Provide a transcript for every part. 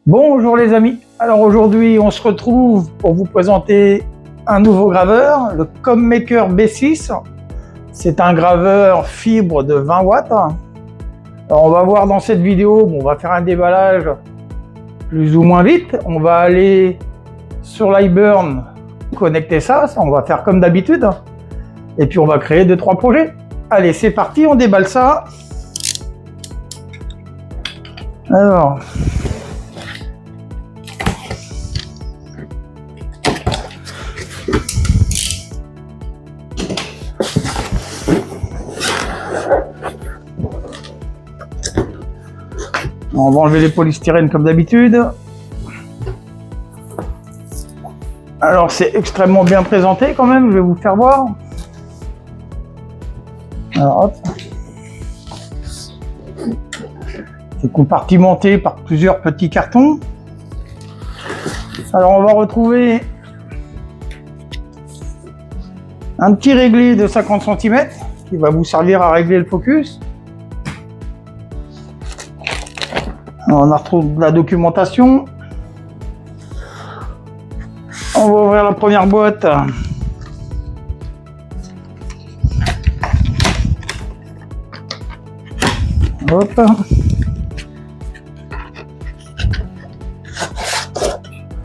Bonjour les amis, alors aujourd'hui on se retrouve pour vous présenter un nouveau graveur, le ComMaker B6. C'est un graveur fibre de 20 watts. Alors on va voir dans cette vidéo, on va faire un déballage plus ou moins vite. On va aller sur l'iBurn, connecter ça, on va faire comme d'habitude. Et puis on va créer 2-3 projets. Allez, c'est parti, on déballe ça. Alors... on va enlever les polystyrènes comme d'habitude. Alors c'est extrêmement bien présenté quand même, je vais vous faire voir. Alors hop. C'est compartimenté par plusieurs petits cartons. Alors on va retrouver un petit réglé de 50 cm qui va vous servir à régler le focus. Alors, on retrouve de la documentation. On va ouvrir la première boîte. Hop.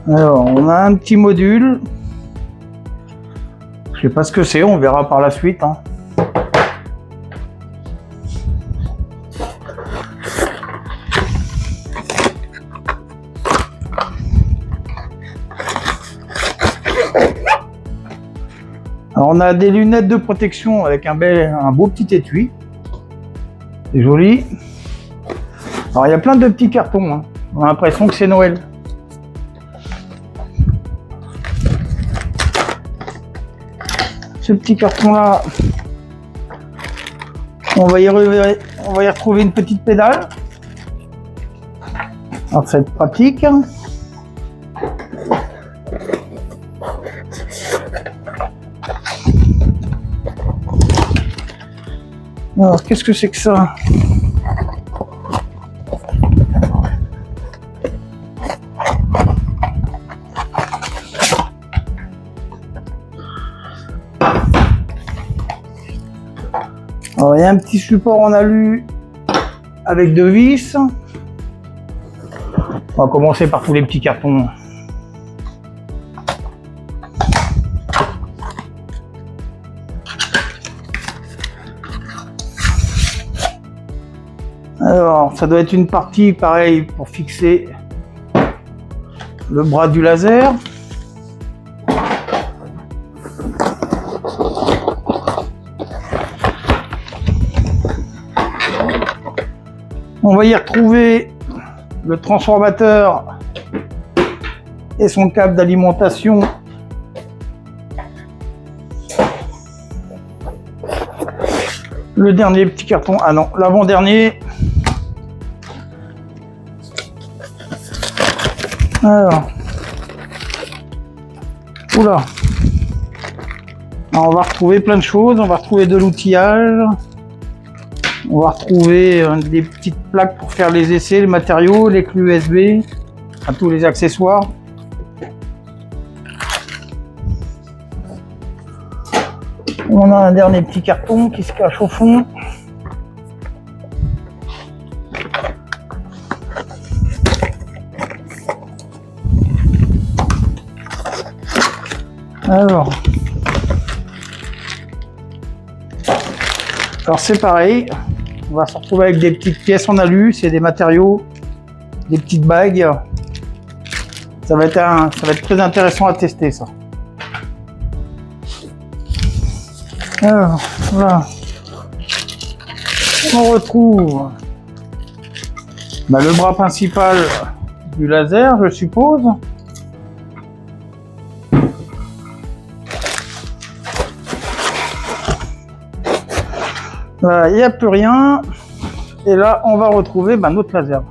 Alors, on a un petit module. Je sais pas ce que c'est, on verra par la suite. Alors on a des lunettes de protection avec un beau petit étui. C'est joli. Alors il y a plein de petits cartons. On a l'impression que c'est Noël. Ce petit carton là, on va y retrouver une petite pédale. Alors ça va être pratique. Alors, qu'est-ce que c'est que ça? Alors, il y a un petit support en alu avec 2 vis. On va commencer par tous les petits cartons. Alors, ça doit être une partie pareil pour fixer le bras du laser. On va y retrouver le transformateur et son câble d'alimentation. Le dernier petit carton, ah non, l'avant-dernier. Alors, oula, alors, on va retrouver plein de choses, on va retrouver de l'outillage, on va retrouver des petites plaques pour faire les essais, les matériaux, les clés USB, tous les accessoires. On a un dernier petit carton qui se cache au fond. Alors c'est pareil, on va se retrouver avec des petites pièces en alu, c'est des matériaux, des petites bagues. Ça va être très intéressant à tester ça. Alors voilà, on retrouve le bras principal du laser, je suppose. Voilà, il n'y a plus rien. Et là, on va retrouver notre laser.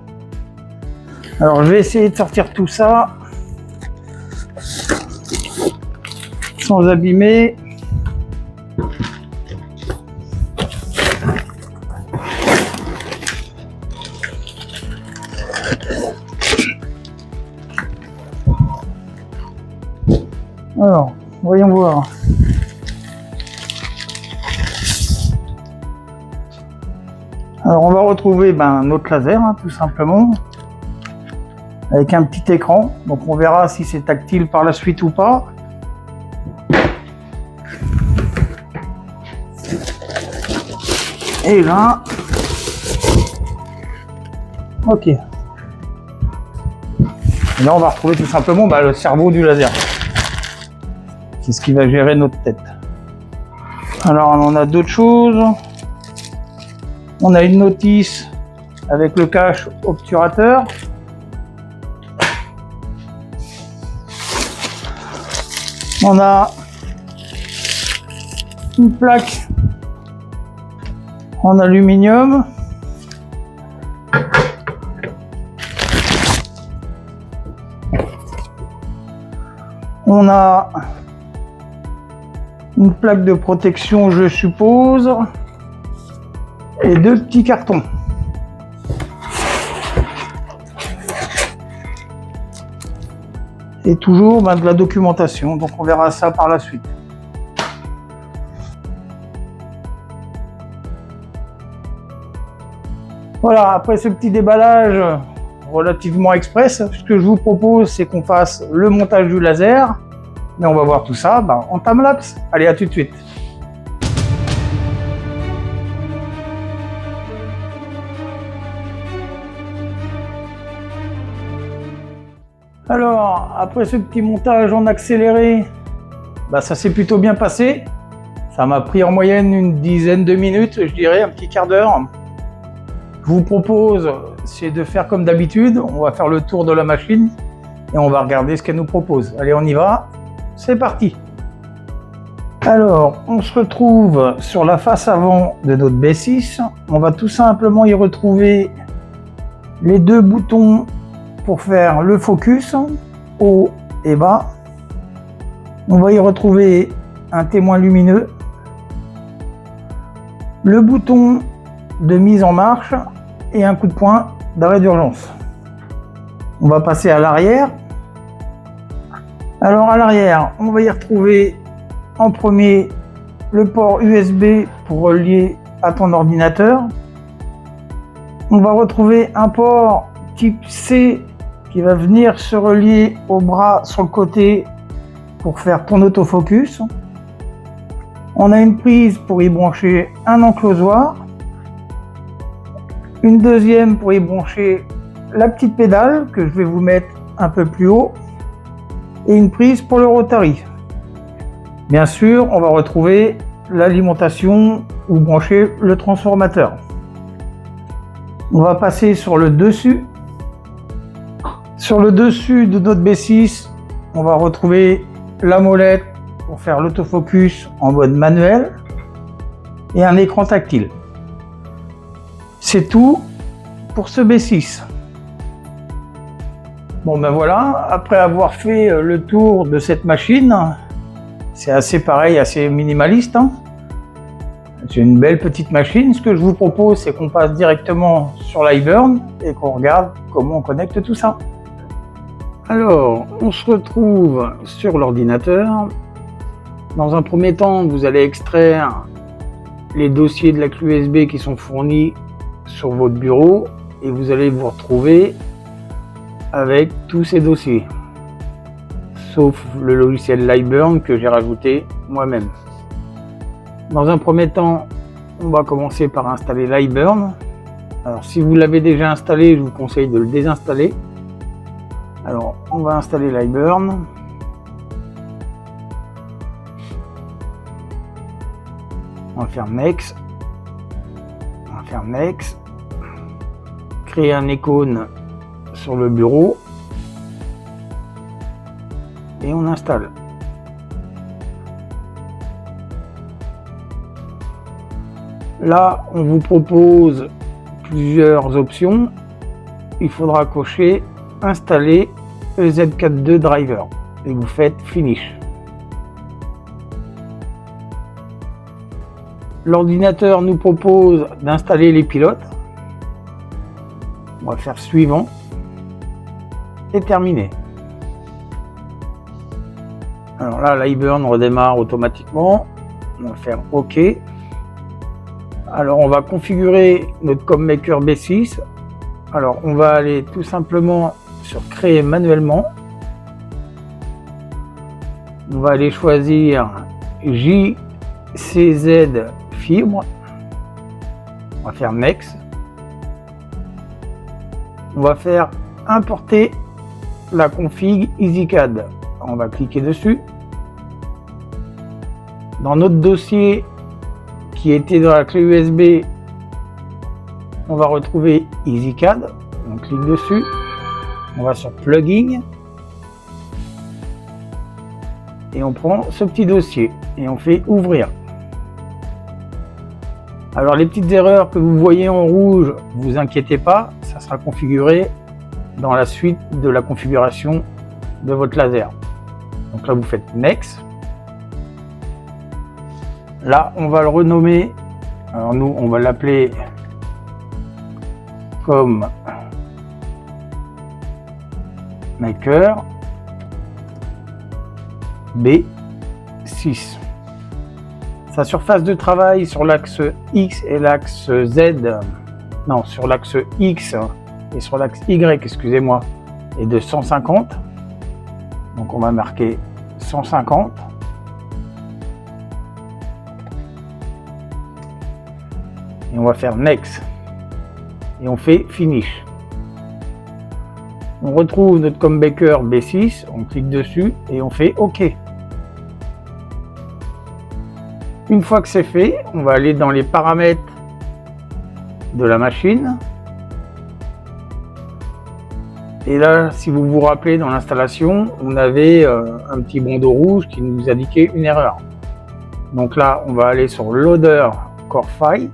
Alors, je vais essayer de sortir tout ça sans abîmer. Alors, voyons voir. Alors, on va retrouver notre laser, hein, tout simplement, avec un petit écran. Donc, on verra si c'est tactile par la suite ou pas. Et là, ok. Et là, on va retrouver tout simplement le cerveau du laser. C'est ce qui va gérer notre tête. Alors, on a d'autres choses. On a une notice avec le cache obturateur. On a une plaque en aluminium. On a une plaque de protection, je suppose, et deux petits cartons. Et toujours de la documentation, donc on verra ça par la suite. Voilà, après ce petit déballage relativement express, ce que je vous propose, c'est qu'on fasse le montage du laser. Mais on va voir tout ça en time-lapse. Allez, à tout de suite. Alors, après ce petit montage en accéléré, ça s'est plutôt bien passé. Ça m'a pris en moyenne une dizaine de minutes, je dirais, un petit quart d'heure. Je vous propose, c'est de faire comme d'habitude. On va faire le tour de la machine et on va regarder ce qu'elle nous propose. Allez, on y va. C'est parti. Alors, on se retrouve sur la face avant de notre B6. On va tout simplement y retrouver les deux boutons pour faire le focus, haut et bas. On va y retrouver un témoin lumineux, le bouton de mise en marche et un coup de poing d'arrêt d'urgence. On va passer à l'arrière. Alors à l'arrière, on va y retrouver en premier le port USB pour relier à ton ordinateur. On va retrouver un port type C qui va venir se relier au bras sur le côté pour faire ton autofocus. On a une prise pour y brancher un enclosoir. Une deuxième pour y brancher la petite pédale que je vais vous mettre un peu plus haut. Et une prise pour le Rotary. Bien sûr, on va retrouver l'alimentation ou brancher le transformateur. On va passer sur le dessus. Sur le dessus de notre B6, on va retrouver la molette pour faire l'autofocus en mode manuel et un écran tactile. C'est tout pour ce B6. Bon voilà, après avoir fait le tour de cette machine, c'est assez pareil, assez minimaliste. C'est une belle petite machine. Ce que je vous propose, c'est qu'on passe directement sur l'iBurn et qu'on regarde comment on connecte tout ça. Alors, on se retrouve sur l'ordinateur. Dans un premier temps, vous allez extraire les dossiers de la clé USB qui sont fournis sur votre bureau et vous allez vous retrouver avec tous ces dossiers, sauf le logiciel l'iBurn que j'ai rajouté moi-même. Dans un premier temps, on va commencer par installer l'iBurn. Alors si vous l'avez déjà installé, je vous conseille de le désinstaller. Alors on va installer l'iBurn. On va faire Next. On va faire Next. Créer un icône sur le bureau et on installe. Là, on vous propose plusieurs options. Il faudra cocher installer EZ42 driver et vous faites finish. L'ordinateur nous propose d'installer les pilotes. On va faire suivant et terminer. Alors là, l'iBurn redémarre automatiquement. On va faire OK. Alors on va configurer notre ComMaker B6. Alors on va aller tout simplement sur créer manuellement. On va aller choisir JCZ fibre. On va faire Next. On va faire importer la config EasyCAD. On va cliquer dessus. Dans notre dossier qui était dans la clé USB, on va retrouver EasyCAD. On clique dessus. On va sur Plugin. Et on prend ce petit dossier et on fait ouvrir. Alors les petites erreurs que vous voyez en rouge, vous inquiétez pas, ça sera configuré dans la suite de la configuration de votre laser. Donc là vous faites Next. Là on va le renommer. Alors nous on va l'appeler comme Maker B6. Sa surface de travail sur l'axe X et l'axe Z, non, sur l'axe X et sur l'axe Y, excusez-moi, est de 150. Donc on va marquer 150. Et on va faire Next. Et on fait Finish. On retrouve notre ComMaker B6, on clique dessus et on fait OK. Une fois que c'est fait, on va aller dans les paramètres de la machine. Et là, si vous vous rappelez, dans l'installation, on avait un petit bandeau rouge qui nous indiquait une erreur. Donc là, on va aller sur Loader Core File.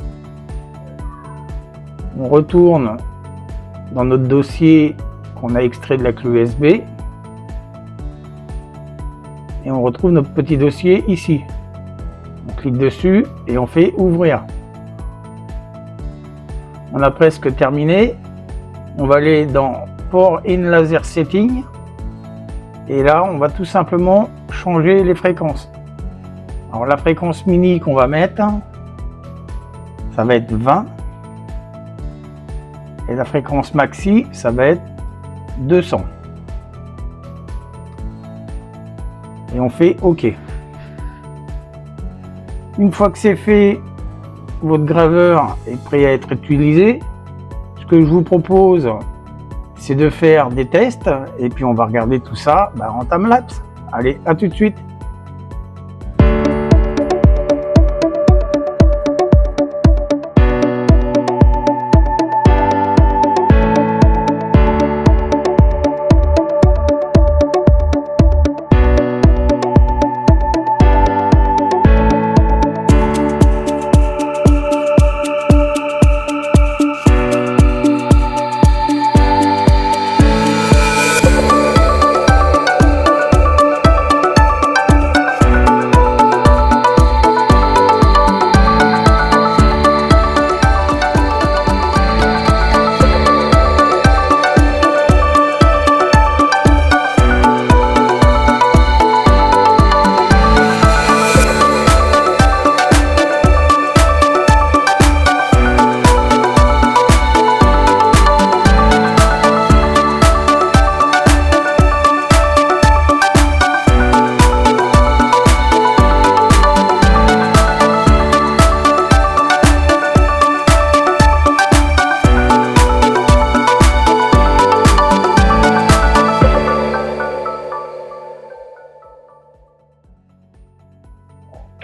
On retourne dans notre dossier qu'on a extrait de la clé USB. Et on retrouve notre petit dossier ici. On clique dessus et on fait ouvrir. On a presque terminé. On va aller dans Port in Laser Setting. Et là, on va tout simplement changer les fréquences. Alors la fréquence mini qu'on va mettre, ça va être 20. Et la fréquence maxi, ça va être 200. Et on fait OK. Une fois que c'est fait, votre graveur est prêt à être utilisé. Ce que je vous propose, c'est de faire des tests et puis on va regarder tout ça en time-lapse. Allez, à tout de suite.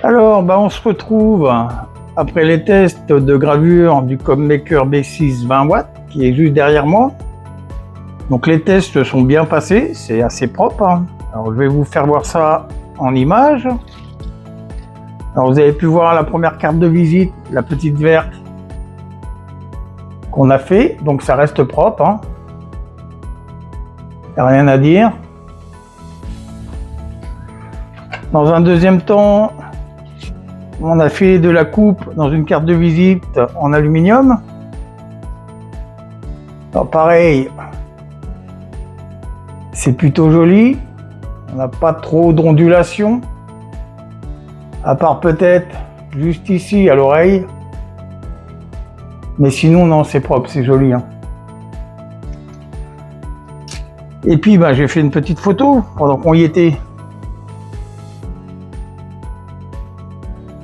Alors, on se retrouve après les tests de gravure du ComMaker B6 20 watts qui est juste derrière moi. Donc les tests sont bien passés, c'est assez propre. Alors je vais vous faire voir ça en image. Alors vous avez pu voir la première carte de visite, la petite verte qu'on a fait, donc ça reste propre. Il n'y a rien à dire. Dans un deuxième temps, on a fait de la coupe dans une carte de visite en aluminium. Alors pareil, c'est plutôt joli. On n'a pas trop d'ondulation, à part peut-être juste ici à l'oreille. Mais sinon, non, c'est propre, c'est joli. Hein. Et puis, j'ai fait une petite photo pendant qu'on y était.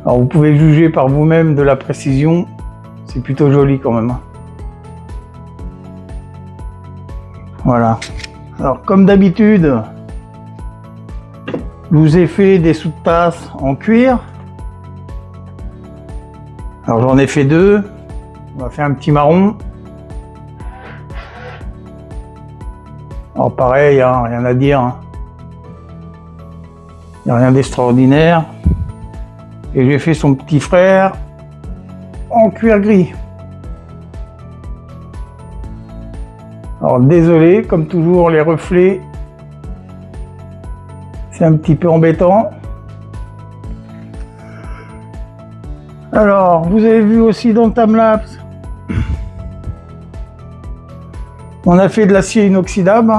Alors, vous pouvez juger par vous-même de la précision. C'est plutôt joli quand même. Hein. Voilà. Alors, comme d'habitude, je vous ai fait des sous-tasses en cuir. Alors, j'en ai fait deux. On va faire un petit marron. Alors, pareil, hein, rien à dire. Hein. Il n'y a rien d'extraordinaire. Et j'ai fait son petit frère en cuir gris. Alors désolé, comme toujours les reflets, c'est un petit peu embêtant. Alors, vous avez vu aussi dans le timelapse, on a fait de l'acier inoxydable.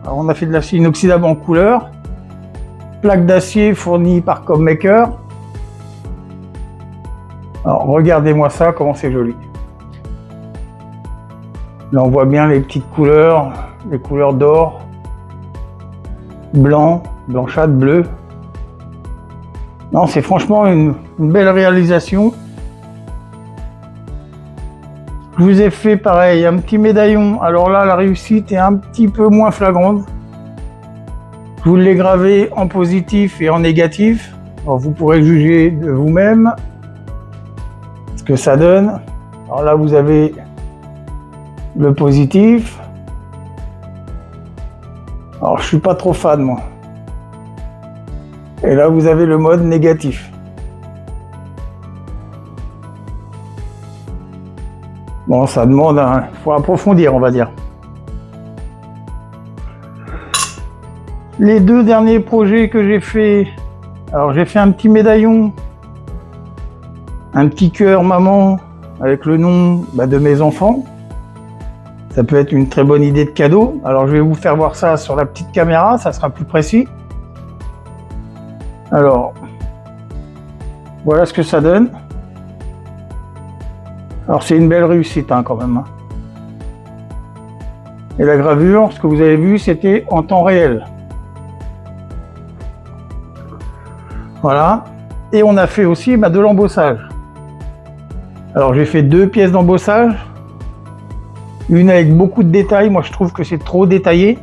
Alors, on a fait de l'acier inoxydable en couleur. Plaque d'acier fournie par ComMaker. Alors, regardez-moi ça, comment c'est joli. Là, on voit bien les petites couleurs, les couleurs d'or, blanc, blanchâtre, bleu. Non, c'est franchement une belle réalisation. Je vous ai fait pareil, un petit médaillon. Alors là, la réussite est un petit peu moins flagrante. Je vous l'ai gravé en positif et en négatif. Alors, vous pourrez juger de vous-même ce que ça donne. Alors là, vous avez le positif. Alors, je suis pas trop fan, moi. Et là, vous avez le mode négatif. Bon, ça demande faut approfondir, on va dire. Les deux derniers projets que j'ai fait, alors j'ai fait un petit médaillon, un petit cœur maman avec le nom de mes enfants. Ça peut être une très bonne idée de cadeau. Alors je vais vous faire voir ça sur la petite caméra, ça sera plus précis. Alors, voilà ce que ça donne. Alors c'est une belle réussite quand même. Hein. Et la gravure, ce que vous avez vu, c'était en temps réel. Voilà. Et on a fait aussi de l'embossage. Alors j'ai fait deux pièces d'embossage. Une avec beaucoup de détails. Moi je trouve que c'est trop détaillé.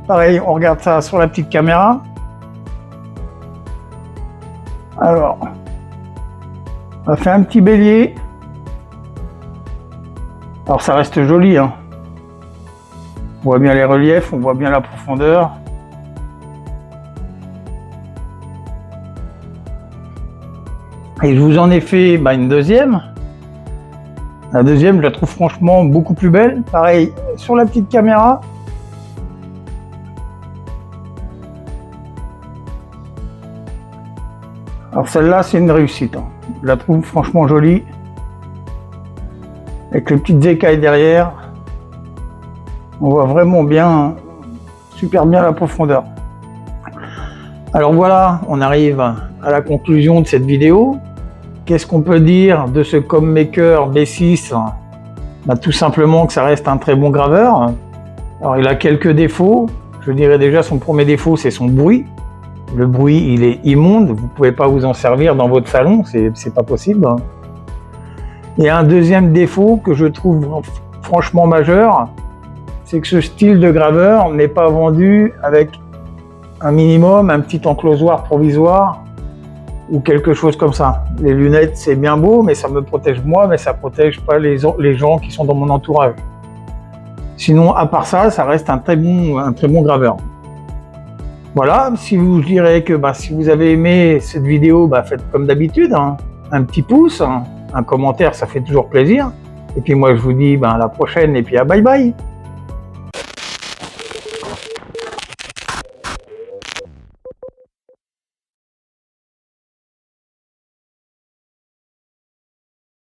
Pareil, on regarde ça sur la petite caméra. Alors, on a fait un petit bélier. Alors ça reste joli, hein. On voit bien les reliefs, on voit bien la profondeur. Et je vous en ai fait une deuxième. La deuxième, je la trouve franchement beaucoup plus belle. Pareil, sur la petite caméra. Alors celle-là, c'est une réussite. Hein. Je la trouve franchement jolie. Avec les petites écailles derrière. On voit vraiment bien, super bien la profondeur. Alors voilà, on arrive à la conclusion de cette vidéo. Qu'est-ce qu'on peut dire de ce ComMaker B6 ? Tout simplement que ça reste un très bon graveur. Alors il a quelques défauts. Je dirais déjà son premier défaut, c'est son bruit. Le bruit, il est immonde. Vous ne pouvez pas vous en servir dans votre salon, c'est pas possible. Et un deuxième défaut que je trouve franchement majeur, c'est que ce style de graveur n'est pas vendu avec un minimum, un petit enclosoir provisoire ou quelque chose comme ça. Les lunettes, c'est bien beau, mais ça me protège moi, mais ça protège pas les gens qui sont dans mon entourage. Sinon, à part ça, ça reste un très bon graveur. Voilà, je dirais que si vous avez aimé cette vidéo, faites comme d'habitude, hein, un petit pouce, un commentaire, ça fait toujours plaisir. Et puis moi, je vous dis à la prochaine et puis à bye bye.